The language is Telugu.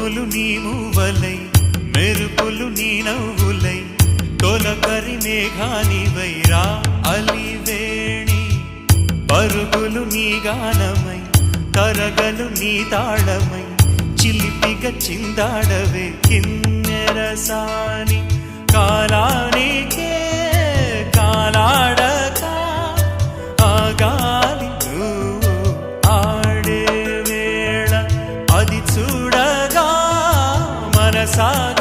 ఉరుములు నీ మూవలై మెరుపులు నీ నవ్వులై తొలకరి మేఘానివై రా అలివేణి పరుగులు నీ గానమై తరగలు నీ తాళమై చిలిపిగా చిందాడవే కిన్నెరసాని కాలానికే కాలాడక ఆగాలి నువ్వు ఆడే వేళ అది చూడగా మనసాగ